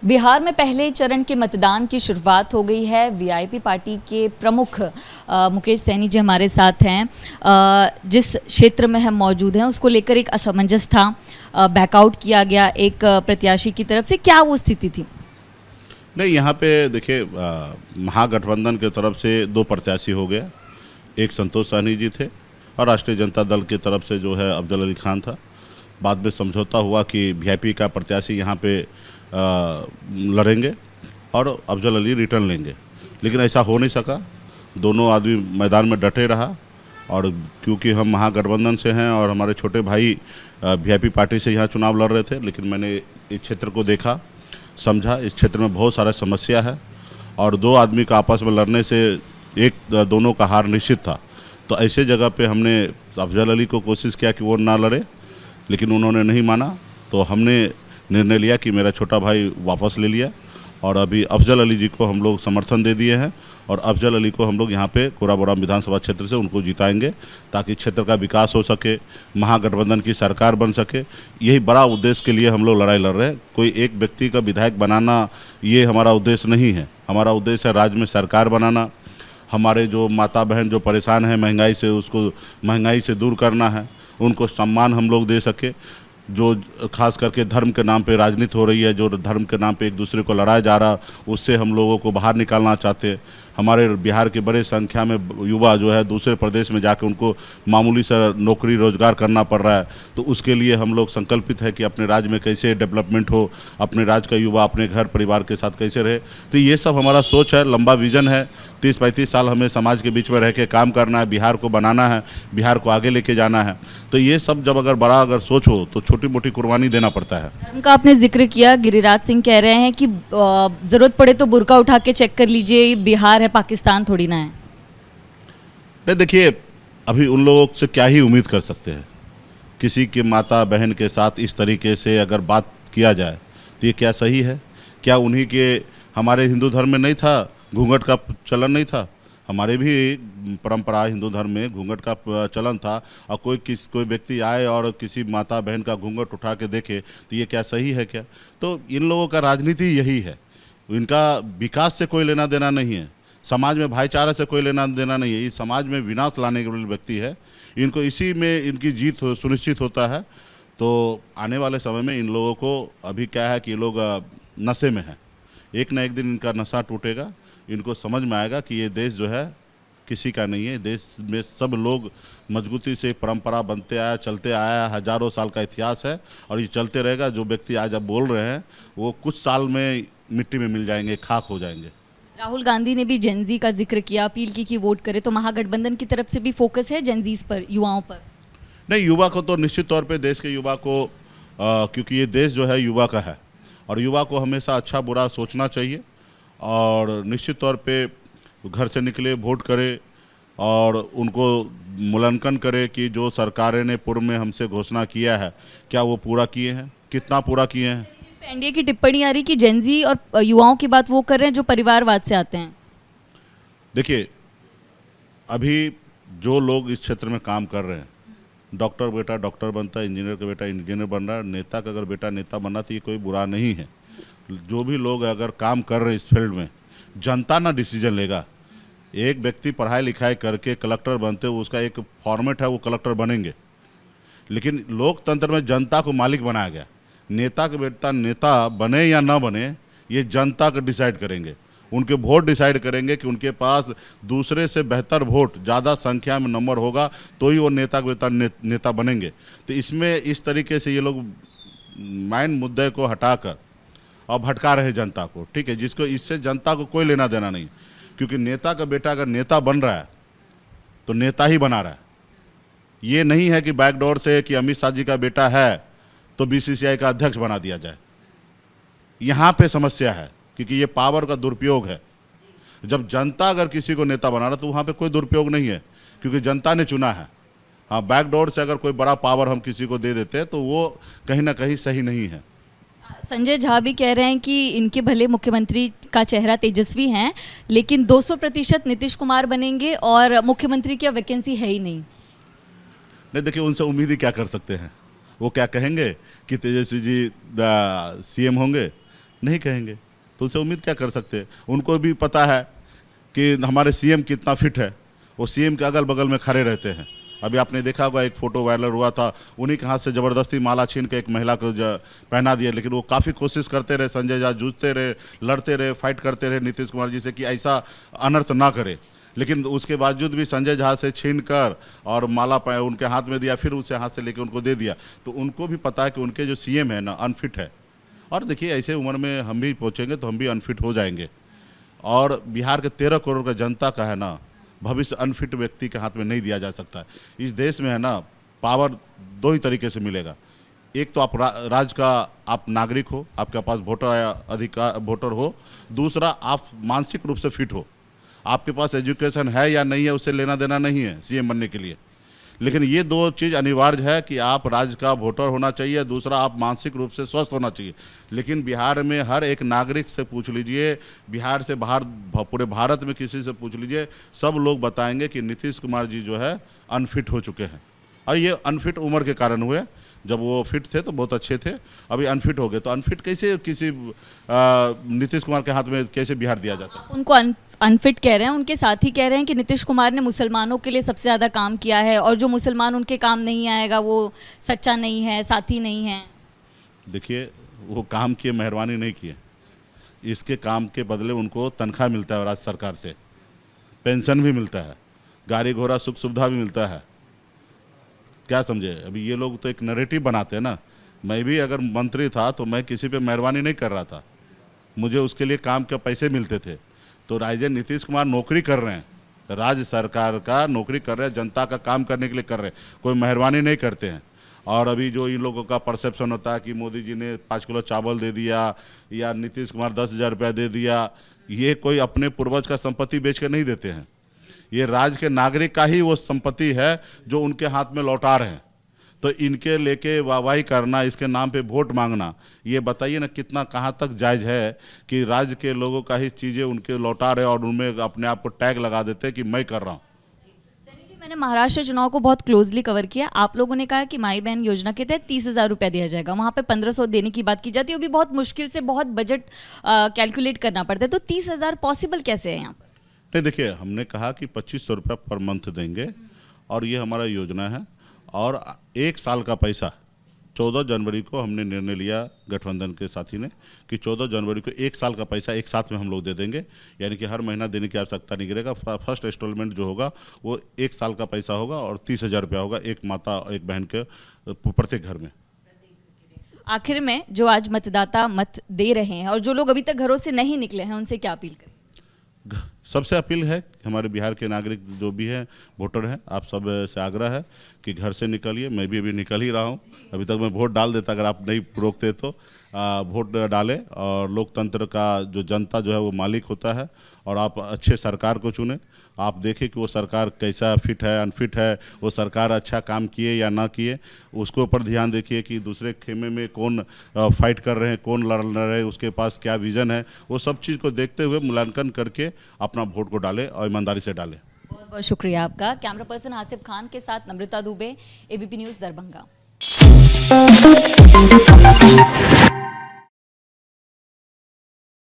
बिहार में पहले चरण के मतदान की शुरुआत हो गई है। वीआईपी पार्टी के प्रमुख मुकेश सैनी जी हमारे साथ हैं। जिस क्षेत्र में हम मौजूद हैं उसको लेकर एक असमंजस था, बैकआउट किया गया एक प्रत्याशी की तरफ से। क्या वो स्थिति थी? नहीं, यहाँ पे देखिए, महागठबंधन की तरफ से दो प्रत्याशी हो गया। एक संतोष सहनी जी थे और राष्ट्रीय जनता दल की तरफ से जो है अफजल अली खान था। बाद में समझौता हुआ कि वीआईपी का प्रत्याशी यहाँ पे लड़ेंगे और अफजल अली रिटर्न लेंगे, लेकिन ऐसा हो नहीं सका। दोनों आदमी मैदान में डटे रहा और क्योंकि हम महागठबंधन से हैं और हमारे छोटे भाई वीआईपी पार्टी से यहाँ चुनाव लड़ रहे थे, लेकिन मैंने इस क्षेत्र को देखा, समझा। इस क्षेत्र में बहुत सारा समस्या है और दो आदमी का आपस में लड़ने से दोनों का हार निश्चित था। तो ऐसे जगह पे हमने अफजल अली को कोशिश किया कि वो ना लड़े, लेकिन उन्होंने नहीं माना। तो हमने निर्णय लिया कि मेरा छोटा भाई वापस ले लिया और अभी अफजल अली जी को हम लोग समर्थन दे दिए हैं और अफजल अली को हम लोग यहाँ पे कोराबोराम विधानसभा क्षेत्र से उनको जिताएंगे ताकि क्षेत्र का विकास हो सके, महागठबंधन की सरकार बन सके। यही बड़ा उद्देश्य के लिए हम लोग लड़ाई लड़ रहे हैं। कोई एक व्यक्ति का विधायक बनाना ये हमारा उद्देश्य नहीं है। हमारा उद्देश्य है राज्य में सरकार बनाना। हमारे जो माता बहन जो परेशान हैं महंगाई से, उसको महंगाई से दूर करना है, उनको सम्मान हम लोग दे सके। जो खास करके धर्म के नाम पे राजनीति हो रही है, जो धर्म के नाम पे एक दूसरे को लड़ाया जा रहा, उससे हम लोगों को बाहर निकालना चाहते हैं। हमारे बिहार के बड़े संख्या में युवा जो है दूसरे प्रदेश में जाके उनको मामूली सा नौकरी रोजगार करना पड़ रहा है। तो उसके लिए हम लोग संकल्पित है कि अपने राज्य में कैसे डेवलपमेंट हो, अपने राज्य का युवा अपने घर परिवार के साथ कैसे रहे। तो ये सब हमारा सोच है, लंबा विजन है। 30-35 साल हमें समाज के बीच में रह के काम करना है, बिहार को बनाना है, बिहार को आगे लेके जाना है। तो ये सब जब अगर सोच हो तो छोटी मोटी कुर्बानी देना पड़ता है। धर्म का आपने जिक्र किया, गिरिराज सिंह कह रहे हैं कि जरूरत पड़े तो बुर्का उठा के चेक कर लीजिए, बिहार है, पाकिस्तान थोड़ी ना है। नहीं, देखिए, अभी उन लोगों से क्या ही उम्मीद कर सकते हैं। किसी के माता बहन के साथ इस तरीके से अगर बात किया जाए तो ये क्या सही है? क्या उन्हीं के हमारे हिंदू धर्म में नहीं था, घूंघट का चलन नहीं था? हमारे भी परंपरा हिंदू धर्म में घूंघट का चलन था और कोई व्यक्ति आए और किसी माता बहन का घूंघट उठा के देखे तो ये क्या सही है क्या? तो इन लोगों का राजनीति यही है। इनका विकास से कोई लेना देना नहीं है, समाज में भाईचारा से कोई लेना देना नहीं है। ये समाज में विनाश लाने के व्यक्ति है। इनको इसी में इनकी जीत सुनिश्चित होता है। तो आने वाले समय में इन लोगों को अभी क्या है कि ये लोग नशे में हैं। एक ना एक दिन इनका नशा टूटेगा, इनको समझ में आएगा कि ये देश जो है किसी का नहीं है। देश में सब लोग मजबूती से परंपरा बनते आया, चलते आया, हजारों साल का इतिहास है और ये चलते रहेगा। जो व्यक्ति आज अब बोल रहे हैं वो कुछ साल में मिट्टी में मिल जाएंगे, खाक हो जाएंगे। राहुल गांधी ने भी जेनजी का जिक्र किया, अपील की कि वोट करे। तो महागठबंधन की तरफ से भी फोकस है जेनजीज पर, युवाओं पर? नहीं, युवा को तो निश्चित तौर पे देश के युवा को क्योंकि ये देश जो है युवा का है और युवा को हमेशा अच्छा बुरा सोचना चाहिए और निश्चित तौर पे घर से निकले, वोट करे और उनको मूल्यांकन करे कि जो सरकारें ने पूर्व में हमसे घोषणा किया है क्या वो पूरा किए हैं, कितना पूरा किए हैं। एनडीए की टिप्पणी आ रही कि जेनजी और युवाओं की बात वो कर रहे हैं जो परिवारवाद से आते हैं। देखिए, अभी जो लोग इस क्षेत्र में काम कर रहे हैं, डॉक्टर बेटा डॉक्टर बनता है, इंजीनियर का बेटा इंजीनियर बन रहा है, नेता का अगर बेटा नेता बनना तो ये कोई बुरा नहीं है। जो भी लोग अगर काम कर रहे हैं इस फील्ड में, जनता ना डिसीजन लेगा। एक व्यक्ति पढ़ाई लिखाई करके कलेक्टर बनते हुए उसका एक फॉर्मेट है, वो कलेक्टर बनेंगे। लेकिन लोकतंत्र में जनता को मालिक बनाया गया। नेता का बेटा नेता बने या ना बने ये जनता का डिसाइड करेंगे। उनके वोट डिसाइड करेंगे कि उनके पास दूसरे से बेहतर वोट, ज़्यादा संख्या में नंबर होगा तो ही वो नेता का बेटा नेता बनेंगे। तो इसमें इस तरीके से ये लोग माइंड मुद्दे को हटाकर और भटका रहे जनता को, ठीक है, जिसको इससे जनता को कोई लेना देना नहीं। क्योंकि नेता का बेटा अगर नेता बन रहा है तो नेता ही बना रहा है। ये नहीं है कि बैकडोर से कि अमित शाह जी का बेटा है तो बीसीसीआई का अध्यक्ष बना दिया जाए। यहाँ पे समस्या है क्योंकि ये पावर का दुरुपयोग है। जब जनता अगर किसी को नेता बना रहा तो वहाँ पे कोई दुरुपयोग नहीं है क्योंकि जनता ने चुना है। हाँ, बैकडोर से अगर कोई बड़ा पावर हम किसी को दे देते हैं तो वो कहीं ना कहीं सही नहीं है। संजय झा भी कह रहे हैं कि इनके भले मुख्यमंत्री का चेहरा तेजस्वी हैं, लेकिन 200% नीतीश कुमार बनेंगे और मुख्यमंत्री की वैकेंसी है ही नहीं। नहीं, देखिए, उनसे उम्मीद ही क्या कर सकते हैं। वो क्या कहेंगे कि तेजस्वी जी सीएम होंगे नहीं कहेंगे तो उनसे उम्मीद क्या कर सकते हैं। उनको भी पता है कि हमारे सीएम कितना फिट है, वो सीएम के अगल बगल में खड़े रहते हैं। अभी आपने देखा होगा एक फ़ोटो वायरल हुआ था, उन्हीं के हाथ से ज़बरदस्ती माला छीन के एक महिला को पहना दिया, लेकिन वो काफ़ी कोशिश करते रहे, संजय झा जूझते रहे, लड़ते रहे, फाइट करते रहे नीतीश कुमार जी से कि ऐसा अनर्थ ना करे, लेकिन उसके बावजूद भी संजय झा से छीन कर और माला उनके हाथ में दिया, फिर उसे हाथ से लेकर उनको दे दिया। तो उनको भी पता है कि उनके जो सीएम है ना अनफिट है। और देखिए ऐसे उम्र में हम भी पहुँचेंगे तो हम भी अनफिट हो जाएंगे। और बिहार के 13 करोड़ का जनता का है ना भविष्य अनफिट व्यक्ति के हाथ में नहीं दिया जा सकता है। इस देश में है ना पावर दो ही तरीके से मिलेगा। एक तो आप राज्य का आप नागरिक हो, आपके पास वोटर हो। दूसरा आप मानसिक रूप से फिट हो, आपके पास एजुकेशन है या नहीं है उससे लेना देना नहीं है सीएम बनने के लिए। लेकिन ये दो चीज़ अनिवार्य है कि आप राज्य का वोटर होना चाहिए, दूसरा आप मानसिक रूप से स्वस्थ होना चाहिए। लेकिन बिहार में हर एक नागरिक से पूछ लीजिए, बिहार से बाहर पूरे भारत में किसी से पूछ लीजिए, सब लोग बताएंगे कि नीतीश कुमार जी जो है अनफिट हो चुके हैं। और ये अनफिट उम्र के कारण हुए। जब वो फिट थे तो बहुत अच्छे थे, अभी अनफिट हो गए तो अनफिट कैसे किसी नीतीश कुमार के हाथ में कैसे बिहार दिया जा सकता। उनको अनफिट कह रहे हैं, उनके साथ ही कह रहे हैं कि नीतीश कुमार ने मुसलमानों के लिए सबसे ज़्यादा काम किया है और जो मुसलमान उनके काम नहीं आएगा वो सच्चा नहीं है, साथी नहीं है। देखिए वो काम किए, मेहरबानी नहीं किए, इसके काम के बदले उनको तनख्वाह मिलता है राज्य सरकार से, पेंशन भी मिलता है, गाड़ी घोड़ा सुख सुविधा भी मिलता है। क्या समझे। अभी ये लोग तो एक नैरेटिव बनाते हैं ना। मैं भी अगर मंत्री था तो मैं किसी पे मेहरबानी नहीं कर रहा था, मुझे उसके लिए काम के पैसे मिलते थे। तो राज्य नीतीश कुमार नौकरी कर रहे हैं, राज्य सरकार का नौकरी कर रहे हैं, जनता का काम करने के लिए कर रहे हैं, कोई मेहरबानी नहीं करते हैं। और अभी जो इन लोगों का परसेप्शन होता है कि मोदी जी ने 5 किलो चावल दे दिया या नीतीश कुमार 10,000 रुपया दे दिया, ये कोई अपने पूर्वज का संपत्ति बेच कर नहीं देते हैं। ये राज्य के नागरिक का ही वो संपत्ति है जो उनके हाथ में लौटा रहे हैं। तो इनके लेके वाहवाही करना, इसके नाम पे वोट मांगना, ये बताइए ना कितना कहाँ तक जायज़ है कि राज्य के लोगों का ही चीज़ें उनके लौटा रहे और उनमें अपने आप को टैग लगा देते हैं कि मैं कर रहा हूँ। मैंने महाराष्ट्र चुनाव को बहुत क्लोजली कवर किया। आप लोगों ने कहा कि माई बहन योजना के तहत 30,000 रुपया दिया जाएगा, वहाँ पे 1,500 देने की बात की जाती है। वो भी बहुत मुश्किल से, बहुत बजट कैलकुलेट करना पड़ता है। तो 30,000 पॉसिबल कैसे है यहाँ पर? नहीं देखिए, हमने कहा कि 2,500 रुपया पर मंथ देंगे और ये हमारा योजना है। और 1 साल का पैसा 14 जनवरी को हमने निर्णय लिया गठबंधन के साथी ने कि 14 जनवरी को 1 साल का पैसा एक साथ में हम लोग दे देंगे, यानी कि हर महीना देने की आवश्यकता नहीं गिरेगा। फर्स्ट इंस्टॉलमेंट जो होगा वो 1 साल का पैसा होगा और 30,000 रुपया होगा एक माता और एक बहन के प्रत्येक घर में। आखिर में जो आज मतदाता मत दे रहे हैं और जो लोग अभी तक घरों से नहीं निकले हैं, उनसे क्या अपील करें? सबसे अपील है हमारे बिहार के नागरिक जो भी हैं, वोटर हैं, आप सब से आग्रह है कि घर से निकलिए। मैं भी अभी निकल ही रहा हूँ, अभी तक मैं वोट डाल देता अगर आप नहीं रोकते तो। वोट डालें और लोकतंत्र का जो जनता जो है वो मालिक होता है और आप अच्छे सरकार को चुनें। आप देखें कि वो सरकार कैसा फिट है, अनफिट है, वो सरकार अच्छा काम किए या ना किए, उसके ऊपर ध्यान देखिए कि दूसरे खेमे में कौन फाइट कर रहे हैं, कौन लड़ रहे हैं, उसके पास क्या विज़न है, वो सब चीज़ को देखते हुए मूल्यांकन करके अपना वोट को डालें और ईमानदारी से डालें। बहुत बहुत शुक्रिया आपका। कैमरा पर्सन आसिफ खान के साथ नम्रता दुबे, एबीपी न्यूज़ दरभंगा।